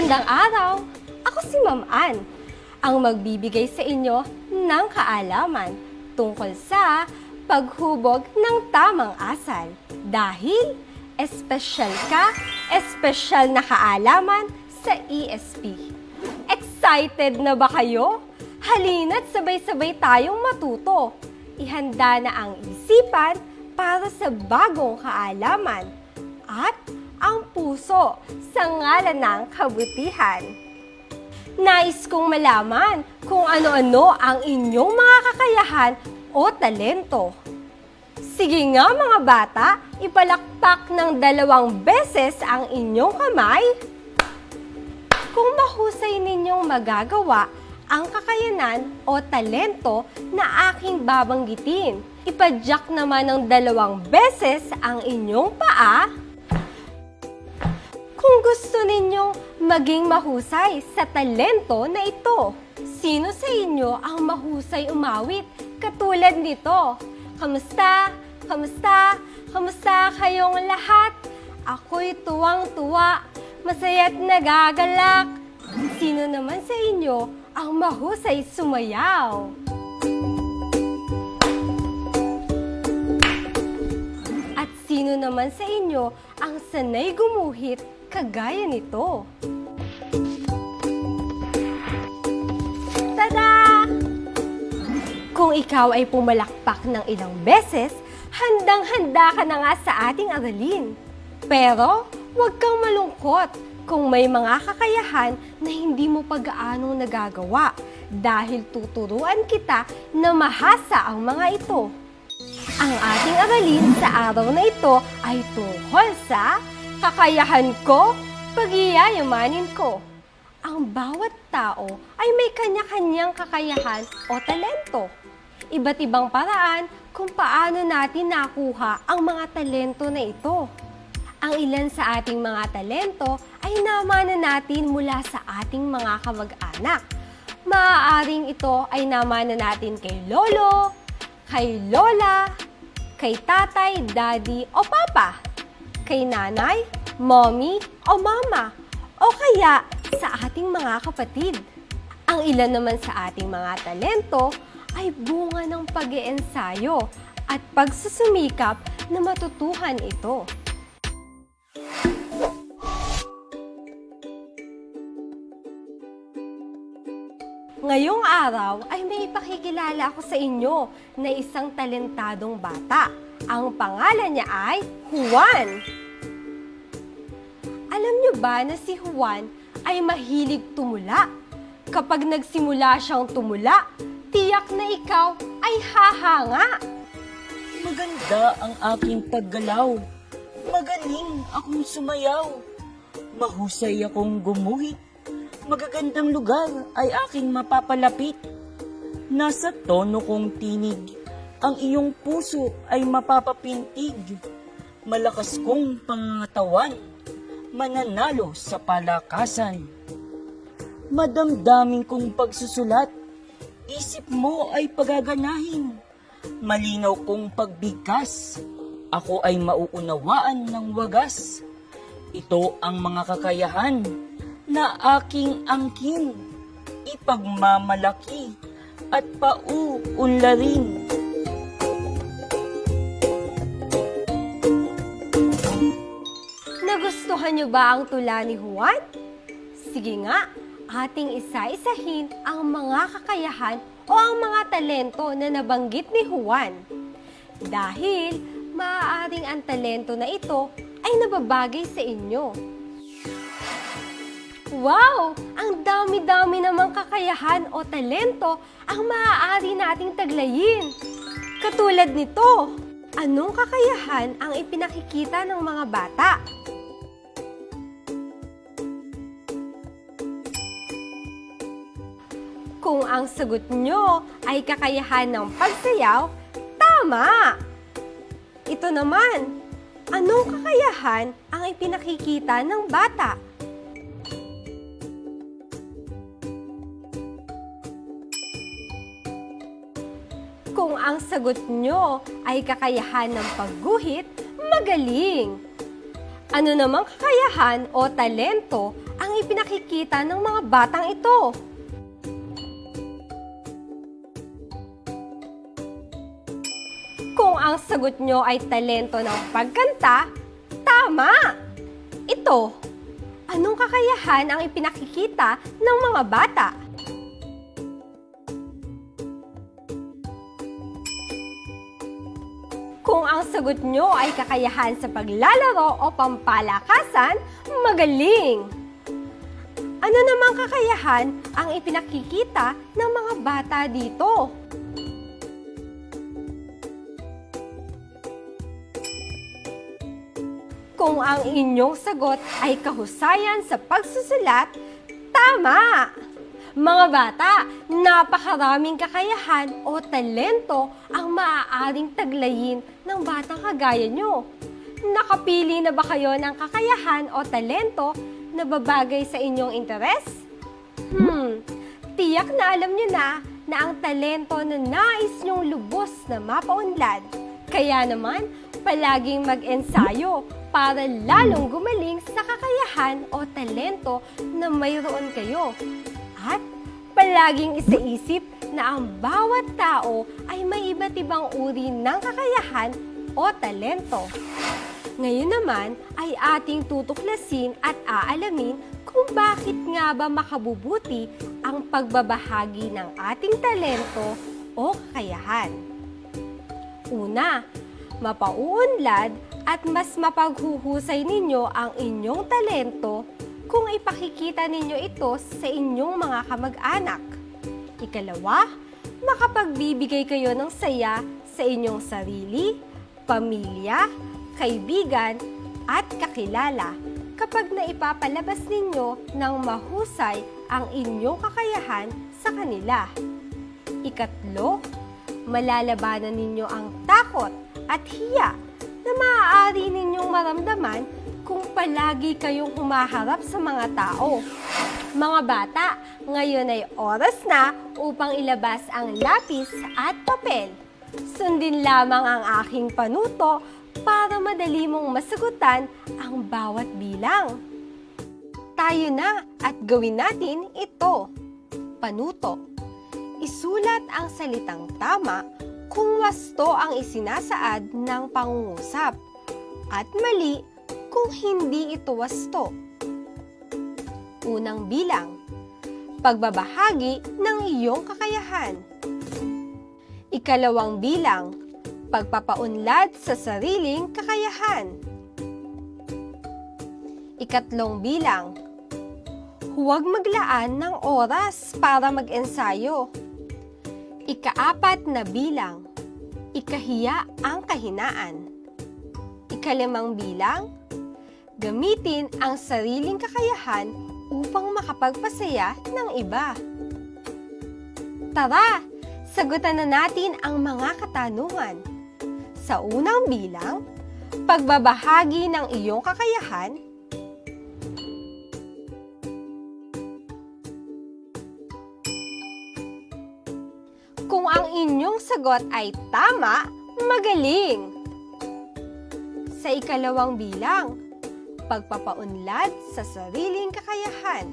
Magandang araw! Ako si Ma'am Ann, ang magbibigay sa inyo ng kaalaman tungkol sa paghubog ng tamang asal. Dahil espesyal ka, espesyal na kaalaman sa ESP. Excited na ba kayo? Halina't sabay-sabay tayong matuto. Ihanda na ang isipan para sa bagong kaalaman at ang puso sa ngalan ng kabutihan. Nais kong malaman kung ano-ano ang inyong mga kakayahan o talento. Sige nga mga bata, ipalakpak ng 2 beses ang inyong kamay. Kung mahusay ninyong magagawa ang kakayanan o talento na aking babanggitin, ipadyak naman ng 2 beses ang inyong paa. Kung gusto ninyong maging mahusay sa talento na ito, sino sa inyo ang mahusay umawit katulad nito? Kamusta? Kamusta? Kamusta kayong lahat? Ako'y tuwang-tuwa, masaya't nagagalak. Sino naman sa inyo ang mahusay sumayaw? At sino naman sa inyo ang sanay gumuhit kagaya nito? Tada! Kung ikaw ay pumalakpak ng ilang beses, handang-handa ka na nga sa ating aralin. Pero huwag kang malungkot kung may mga kakayahan na hindi mo pag-aanong nagagawa dahil tuturuan kita na mahasa ang mga ito. Ang ating aralin sa araw na ito ay tungkol sa kakayahan ko, pag-iyayamanin ko. Ang bawat tao ay may kanya-kanyang kakayahan o talento. Iba't ibang paraan kung paano natin nakuha ang mga talento na ito. Ang ilan sa ating mga talento ay namana natin mula sa ating mga kamag-anak. Maaaring ito ay namana natin kay lolo, kay lola, kay tatay, daddy o papa, kay nanay, mommy o mama, o kaya sa ating mga kapatid. Ang ilan naman sa ating mga talento ay bunga ng pag-iensayo at pagsusumikap na matutuhan ito. Ngayong araw ay may ipakikilala ako sa inyo na isang talentadong bata. Ang pangalan niya ay Juan. Alam niyo ba na si Juan ay mahilig tumula? Kapag nagsimula siyang tumula, tiyak na ikaw ay hahanga. Maganda ang aking paggalaw. Magaling akong sumayaw. Mahusay akong gumuhit. Magagandang lugar ay aking mapapalapit. Nasa tono kong tinig, ang iyong puso ay mapapapintig. Malakas kong pangangatawan, mananalo sa palakasan. Madamdamin kong pagsusulat, isip mo ay pagaganahin. Malinaw kong pagbigkas, ako ay mauunawaan ng wagas. Ito ang mga kakayahan na aking angkin, ipagmamalaki at pauunlarin. Nagustuhan niyo ba ang tula ni Juan? Sige nga, ating isa-isahin ang mga kakayahan o ang mga talento na nabanggit ni Juan. Dahil maaaring ang talento na ito ay nababagay sa inyo. Wow! Ang dami-dami namang kakayahan o talento ang maaari nating taglayin. Katulad nito, anong kakayahan ang ipinakikita ng mga bata? Kung ang sagot nyo ay kakayahan ng pagsayaw, tama! Ito naman, anong kakayahan ang ipinakikita ng bata? Kung ang sagot nyo ay kakayahan ng pagguhit, magaling! Ano namang kakayahan o talento ang ipinakikita ng mga batang ito? Kung ang sagot nyo ay talento ng pagkanta, tama! Ito, anong kakayahan ang ipinakikita ng mga bata? Kung ang sagot nyo ay kakayahan sa paglalaro o pampalakasan, magaling! Ano namang kakayahan ang ipinakikita ng mga bata dito? Kung ang inyong sagot ay kahusayan sa pagsusulat, tama! Mga bata, napakaraming kakayahan o talento ang maaaring taglayin ng batang kagaya nyo. Nakapili na ba kayo ng kakayahan o talento na babagay sa inyong interes? Tiyak na alam nyo na ang talento na nais nyong lubos na mapaunlad. Kaya naman, palaging mag-ensayo para lalong gumaling sa kakayahan o talento na mayroon kayo. At palaging isaisip na ang bawat tao ay may iba't ibang uri ng kakayahan o talento. Ngayon naman ay ating tutuklasin at aalamin kung bakit nga ba makabubuti ang pagbabahagi ng ating talento o kakayahan. Una, mapauunlad at mas mapaghuhusay ninyo ang inyong talento kung ipakikita ninyo ito sa inyong mga kamag-anak. Ikalawa, makapagbibigay kayo ng saya sa inyong sarili, pamilya, kaibigan, at kakilala kapag naipapalabas ninyo ng mahusay ang inyong kakayahan sa kanila. Ikatlo, malalabanan ninyo ang takot at hiya na maaari ninyong maramdaman kung palagi kayong humaharap sa mga tao. Mga bata, ngayon ay oras na upang ilabas ang lapis at papel. Sundin lamang ang aking panuto para madali mong masagutan ang bawat bilang. Tayo na at gawin natin ito. Panuto. Isulat ang salitang tama kung wasto ang isinasaad ng pangungusap at mali kung hindi ito wasto. Unang bilang, pagbabahagi ng iyong kakayahan. Ikalawang bilang, pagpapaunlad sa sariling kakayahan. Ikatlong bilang, huwag maglaan ng oras para mag-ensayo. Ikaapat na bilang, ikahiya ang kahinaan. Ikalimang bilang, gamitin ang sariling kakayahan upang makapagpasaya ng iba. Tara, sagutan na natin ang mga katanungan. Sa unang bilang, pagbabahagi ng iyong kakayahan. Kung ang inyong sagot ay tama, magaling! Sa ikalawang bilang, pagpapaunlad sa sariling kakayahan.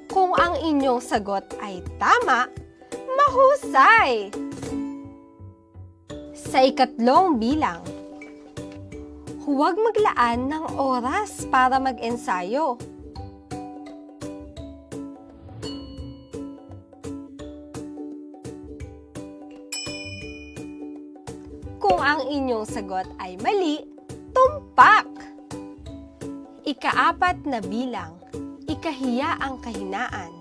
Kung ang inyong sagot ay tama, mahusay! Sa ikatlong bilang, huwag maglaan ng oras para mag-ensayo. Kung ang inyong sagot ay mali, tumpak! Ikaapat na bilang, ikahiya ang kahinaan.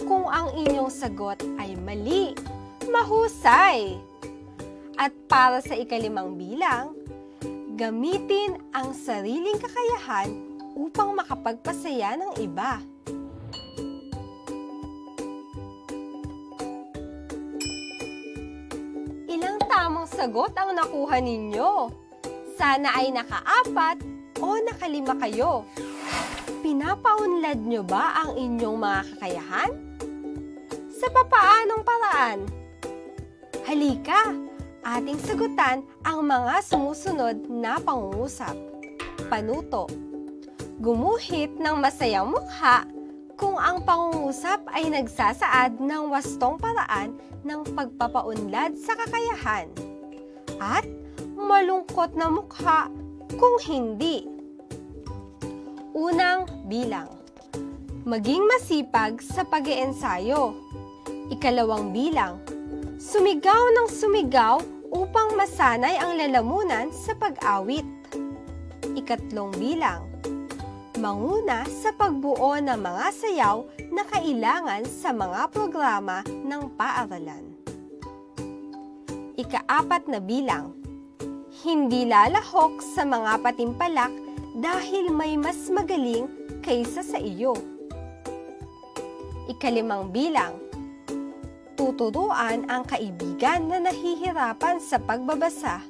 Kung ang inyong sagot ay mali, mahusay! At para sa ikalimang bilang, gamitin ang sariling kakayahan upang makapagpasaya ng iba. Ilang tamang sagot ang nakuha ninyo? Sana ay nakaapat o nakalima kayo. Pinapaunlad nyo ba ang inyong mga kakayahan? Sa papaanong paraan? Halika, ating sagutan ang mga sumusunod na pangungusap. Panuto. Gumuhit ng masayang mukha kung ang pangungusap ay nagsasaad ng wastong paraan ng pagpapaunlad sa kakayahan. At malungkot na mukha kung hindi. Unang bilang. Maging masipag sa pag-iensayo. Ikalawang bilang. Sumigaw ng sumigaw upang masanay ang lalamunan sa pag-awit. Ikatlong bilang. Manguna sa pagbuo ng mga sayaw na kailangan sa mga programa ng paaralan. Ikaapat na bilang. Hindi lalahok sa mga patimpalak dahil may mas magaling kaysa sa iyo. Ikalimang bilang. Tuturuan ang kaibigan na nahihirapan sa pagbabasa.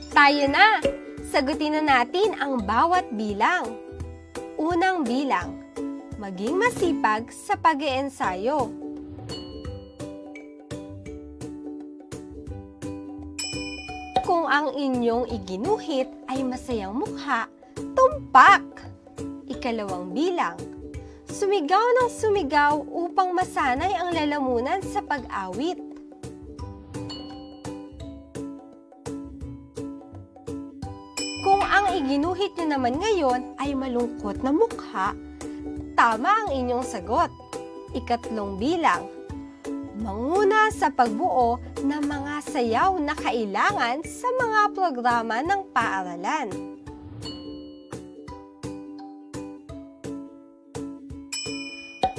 Tayo na! Sagutin na natin ang bawat bilang. Unang bilang. Maging masipag sa pag-iensayo. Kung ang inyong iginuhit ay masayang mukha, tumpak! Ikalawang bilang. Sumigaw ng sumigaw upang masanay ang lalamunan sa pag-awit. Kung ang iginuhit nyo naman ngayon ay malungkot na mukha, tama ang inyong sagot. Ikatlong bilang. Manguna sa pagbuo ng mga sayaw na kailangan sa mga programa ng paaralan.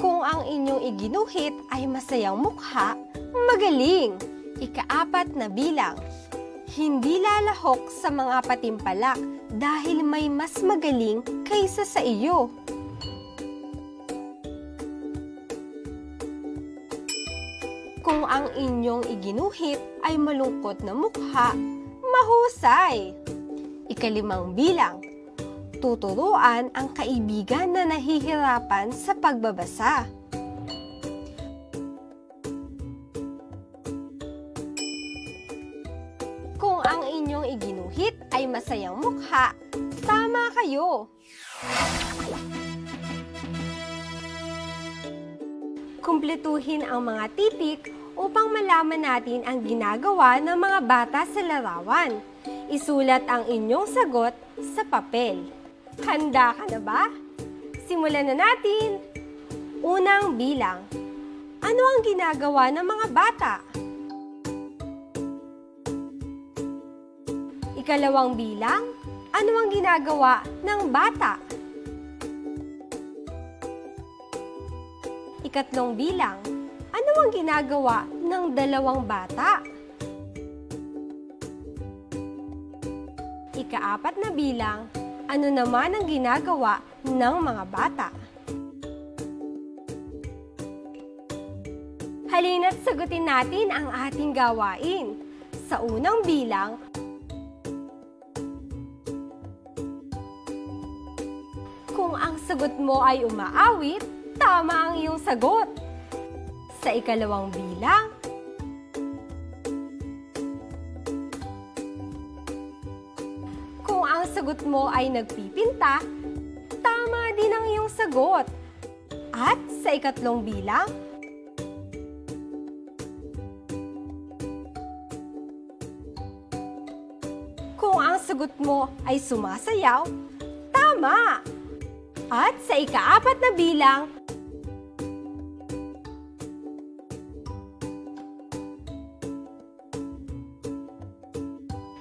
Kung ang inyong iginuhit ay masayang mukha, magaling! Ikaapat na bilang. Hindi lalahok sa mga patimpalak dahil may mas magaling kaysa sa iyo. Kung ang inyong iginuhit ay malungkot na mukha, mahusay! Ikalimang bilang. Tuturuan ang kaibigan na nahihirapan sa pagbabasa. Kung ang inyong iginuhit ay masayang mukha, tama kayo! Kumpletuhin ang mga titik upang malaman natin ang ginagawa ng mga bata sa larawan. Isulat ang inyong sagot sa papel. Handa ka na ba? Simulan na natin! Unang bilang. Ano ang ginagawa ng mga bata? Ikalawang bilang. Ano ang ginagawa ng bata? Ikatlong bilang. Ano ang ginagawa ng dalawang bata? Ikaapat na bilang. Ano naman ang ginagawa ng mga bata? Halina't sagutin natin ang ating gawain. Sa unang bilang, kung ang sagot mo ay umaawit, tama ang iyong sagot. Sa ikalawang bilang, kung ang sagot mo ay nagpipinta, tama din ang iyong sagot. At sa ikatlong bilang, kung ang sagot mo ay sumasayaw, tama! At sa ikaapat na bilang,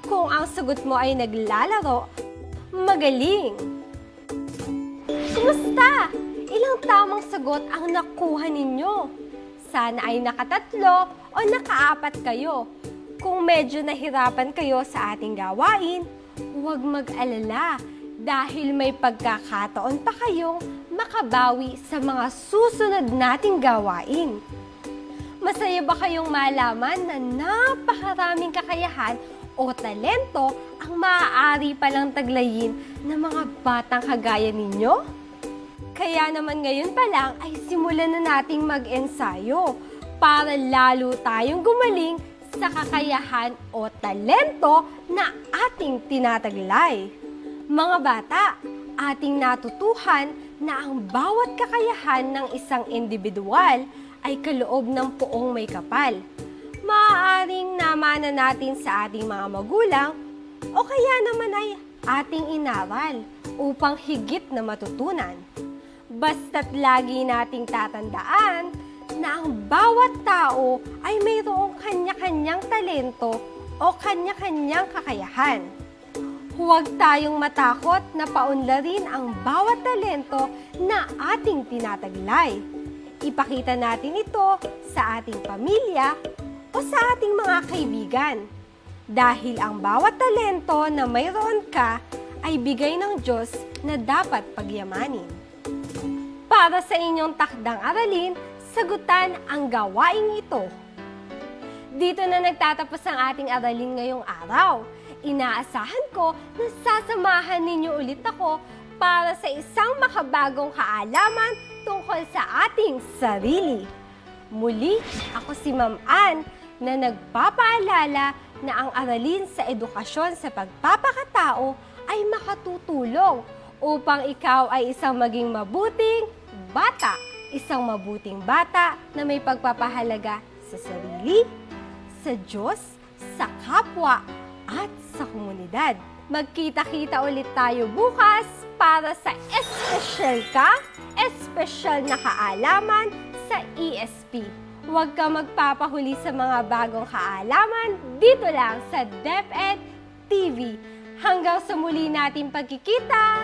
kung ang sagot mo ay naglalaro, magaling! Kumusta? Ilang tamang sagot ang nakuha ninyo? Sana ay nakatatlo o nakaapat kayo. Kung medyo nahirapan kayo sa ating gawain, huwag mag-alala dahil may pagkakataon pa kayong makabawi sa mga susunod nating gawain. Masaya ba kayong malaman na napakaraming kakayahan o talento ang maaari palang taglayin ng mga batang kagaya ninyo? Kaya naman ngayon pa lang ay simulan na nating mag-ensayo para lalo tayong gumaling sa kakayahan o talento na ating tinataglay. Mga bata, ating natutuhan na ang bawat kakayahan ng isang individual ay kaloob ng poong may kapal. Maaaring namana natin sa ating mga magulang o kaya naman ay ating inaral upang higit na matutunan. Basta't lagi nating tatandaan na ang bawat tao ay mayroong kanya-kanyang talento o kanya-kanyang kakayahan. Huwag tayong matakot na paunlarin ang bawat talento na ating tinataglay. Ipakita natin ito sa ating pamilya o sa ating mga kaibigan. Dahil ang bawat talento na mayroon ka ay bigay ng Diyos na dapat pagyamanin. Para sa inyong takdang aralin, sagutan ang gawaing ito. Dito na nagtatapos ang ating aralin ngayong araw. Inaasahan ko na sasamahan ninyo ulit ako para sa isang makabagong kaalaman tungkol sa ating sarili. Muli, ako si Ma'am Ann na nagpapaalala na ang aralin sa edukasyon sa pagpapakatao ay makatutulong upang ikaw ay isang maging mabuting bata. Isang mabuting bata na may pagpapahalaga sa sarili, sa Diyos, sa kapwa, at sa komunidad. Magkita-kita ulit tayo bukas para sa espesyal na kaalaman sa ESP. Huwag ka magpapahuli sa mga bagong kaalaman dito lang sa DepEd TV. Hanggang sa muli nating pagkikita!